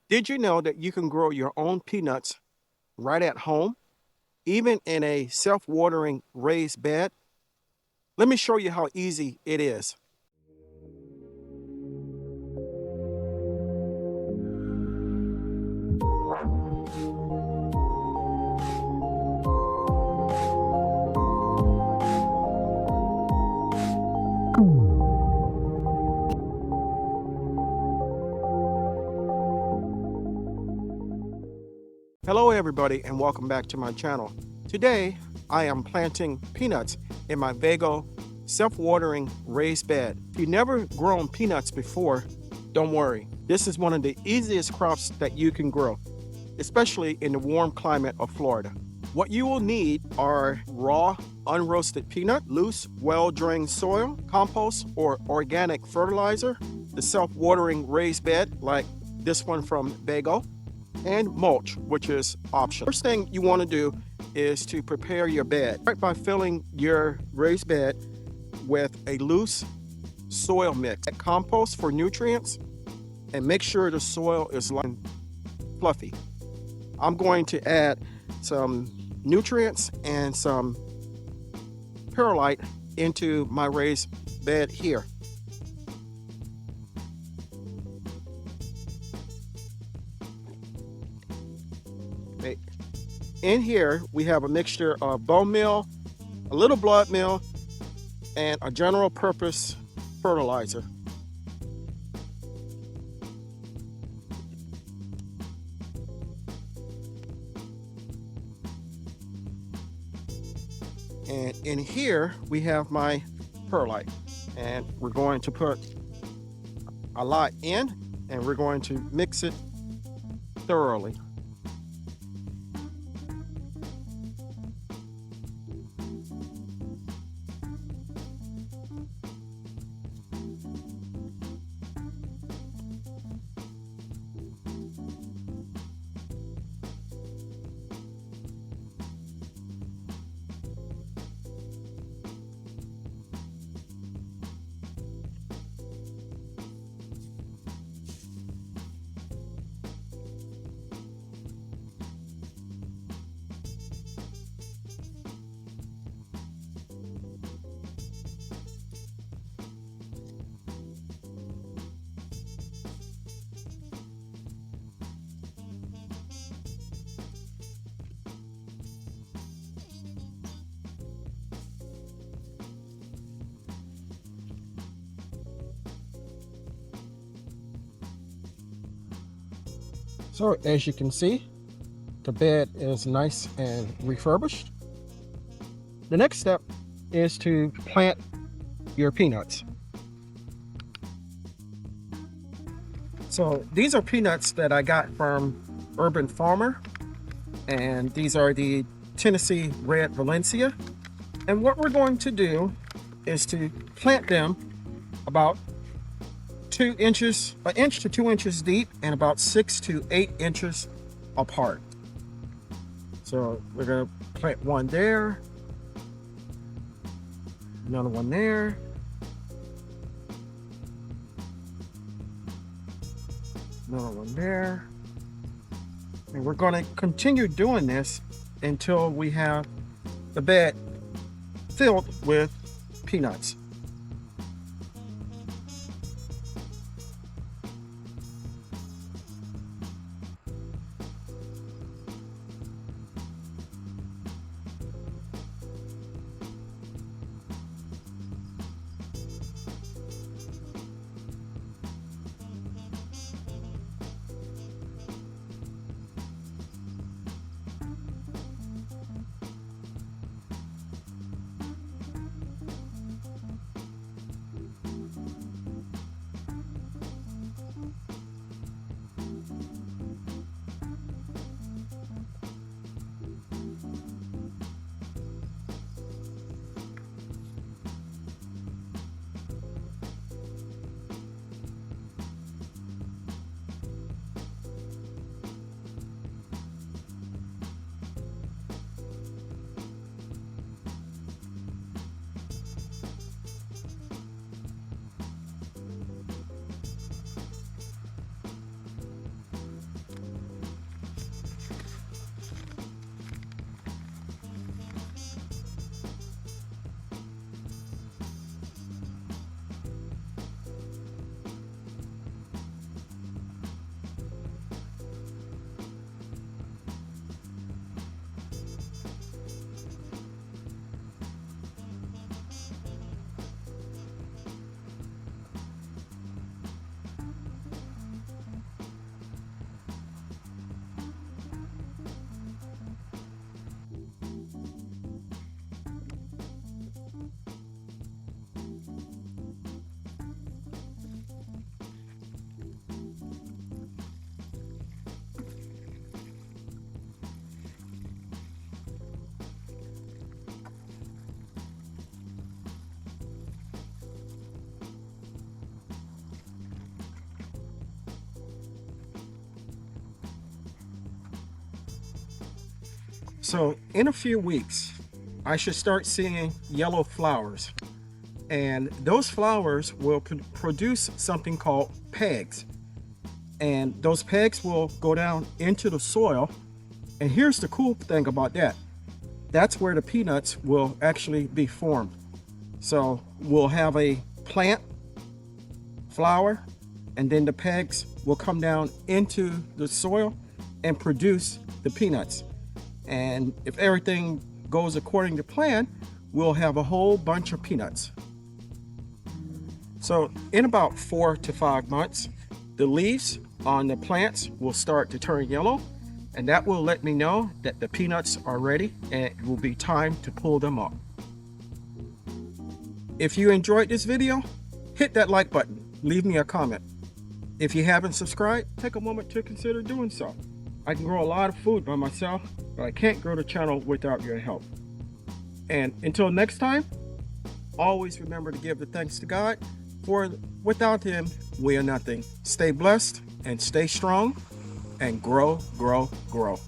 Did you know that you can grow your own peanuts right at home, even in a self-watering raised bed? Let me show you how easy it is. Hello everybody and welcome back to my channel. Today I am planting peanuts in my Vego self-watering raised bed. If you've never grown peanuts before, don't worry. This is one of the easiest crops that you can grow, especially in the warm climate of Florida. What you will need are raw, unroasted peanut, loose, well-drained soil, compost or organic fertilizer, the self-watering raised bed like this one from Vego, and mulch, which is optional. First thing you want to do is to prepare your bed. Start by filling your raised bed with a loose soil mix. Add compost for nutrients and make sure the soil is light and fluffy. I'm going to add some nutrients and some perlite into my raised bed here. In here, we have a mixture of bone meal, a little blood meal, and a general purpose fertilizer. And in here, we have my perlite. And we're going to put a lot in, and we're going to mix it thoroughly. So as you can see, the bed is nice and refurbished. The next step is to plant your peanuts. So these are peanuts that I got from Urban Farmer, and these are the Tennessee Red Valencia. And what we're going to do is to plant them about 2 inches, an inch to 2 inches deep, and about 6 to 8 inches apart. So we're going to plant one there, another one there, another one there, and we're going to continue doing this until we have the bed filled with peanuts. So in a few weeks, I should start seeing yellow flowers. And those flowers will produce something called pegs. And those pegs will go down into the soil. And here's the cool thing about that. That's where the peanuts will actually be formed. So we'll have a plant, flower, and then the pegs will come down into the soil and produce the peanuts. And if everything goes according to plan, we'll have a whole bunch of peanuts. So in about 4 to 5 months, the leaves on the plants will start to turn yellow, and that will let me know that the peanuts are ready and it will be time to pull them up. If you enjoyed this video, hit that like button, leave me a comment. If you haven't subscribed, take a moment to consider doing so. I can grow a lot of food by myself, but I can't grow the channel without your help. And until next time, always remember to give the thanks to God, for without Him, we are nothing. Stay blessed and stay strong and grow, grow, grow.